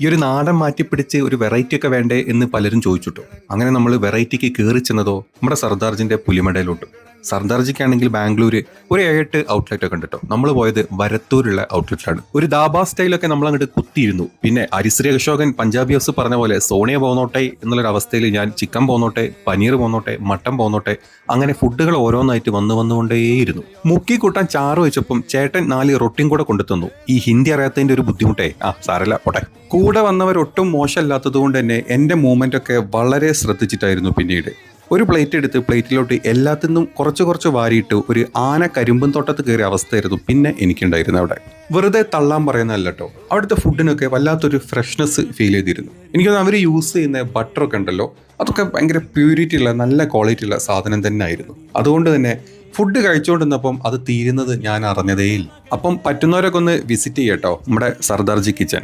ഈ ഒരു നാടൻ മാറ്റിപ്പിടിച്ച് ഒരു വെറൈറ്റി ഒക്കെ വേണ്ടേ എന്ന് പലരും ചോദിച്ചിട്ടു. അങ്ങനെ നമ്മൾ വെറൈറ്റിക്ക് കയറി ചെന്നതോ നമ്മുടെ സർദാർജിന്റെ പുലിമടയിലോട്ട്. സർദാർജിക്കാണെങ്കിൽ ബാംഗ്ലൂർ ഒരു 7-8 ഔട്ട്ലെറ്റ് ഒക്കെ ഉണ്ട് കേട്ടോ. നമ്മൾ പോയത് വരത്തൂരുള്ള ഔട്ട്ലെറ്റിലാണ്. ഒരു ദാബ സ്റ്റൈലൊക്കെ നമ്മൾ അങ്ങോട്ട് കുത്തിയിരുന്നു. പിന്നെ ഹരിശ്രീ അശോകൻ പഞ്ചാബി ഹൗസ് പറഞ്ഞ പോലെ സോണിയ പോന്നോട്ടെ എന്നുള്ളൊരു അവസ്ഥയിൽ ഞാൻ ചിക്കൻ പോന്നോട്ടെ, പനീർ പോന്നോട്ടെ, മട്ടൻ പോന്നോട്ടെ, അങ്ങനെ ഫുഡുകൾ ഓരോന്നായിട്ട് വന്നുകൊണ്ടേയിരുന്നു. മുക്കി കൂട്ടാൻ ചാറ് വെച്ചപ്പം ചേട്ടൻ 4 റൊട്ടിയും കൂടെ കൊണ്ടു തന്നു. ഈ ഹിന്ദി അറിയാത്തതിന്റെ ഒരു ബുദ്ധിമുട്ടേ സാരല്ല പോട്ടെ. കൂടെ വന്നവർ ഒട്ടും മോശമല്ലാത്തത് കൊണ്ട് തന്നെ എൻ്റെ മൂവ്മെന്റ് ഒക്കെ വളരെ ശ്രദ്ധിച്ചിട്ടായിരുന്നു. പിന്നീട് ഒരു പ്ലേറ്റ് എടുത്ത് പ്ലേറ്റിലോട്ട് എല്ലാത്തിനും കുറച്ച് വാരിയിട്ട് ഒരു ആന കരിമ്പും തോട്ടത്ത് കയറിയ അവസ്ഥയായിരുന്നു പിന്നെ എനിക്കുണ്ടായിരുന്നു അവിടെ. വെറുതെ തള്ളാൻ പറയുന്നതല്ല കേട്ടോ, അവിടുത്തെ ഫുഡിനൊക്കെ വല്ലാത്തൊരു ഫ്രഷ്നെസ് ഫീൽ ചെയ്തിരുന്നു. എനിക്കൊന്ന് അവർ യൂസ് ചെയ്യുന്ന ബട്ടറൊക്കെ ഉണ്ടല്ലോ, അതൊക്കെ ഭയങ്കര പ്യൂരിറ്റി ഉള്ള നല്ല ക്വാളിറ്റി ഉള്ള സാധനം തന്നെ ആയിരുന്നു. അതുകൊണ്ട് തന്നെ ഫുഡ് കഴിച്ചുകൊണ്ടിരുന്നപ്പം അത് തീരുന്നത് ഞാൻ അറിഞ്ഞതേയില്ല. അപ്പം പറ്റുന്നവരൊക്കെ ഒന്ന് വിസിറ്റ് ചെയ്യട്ടോ നമ്മുടെ സർദാർജി കിച്ചൻ.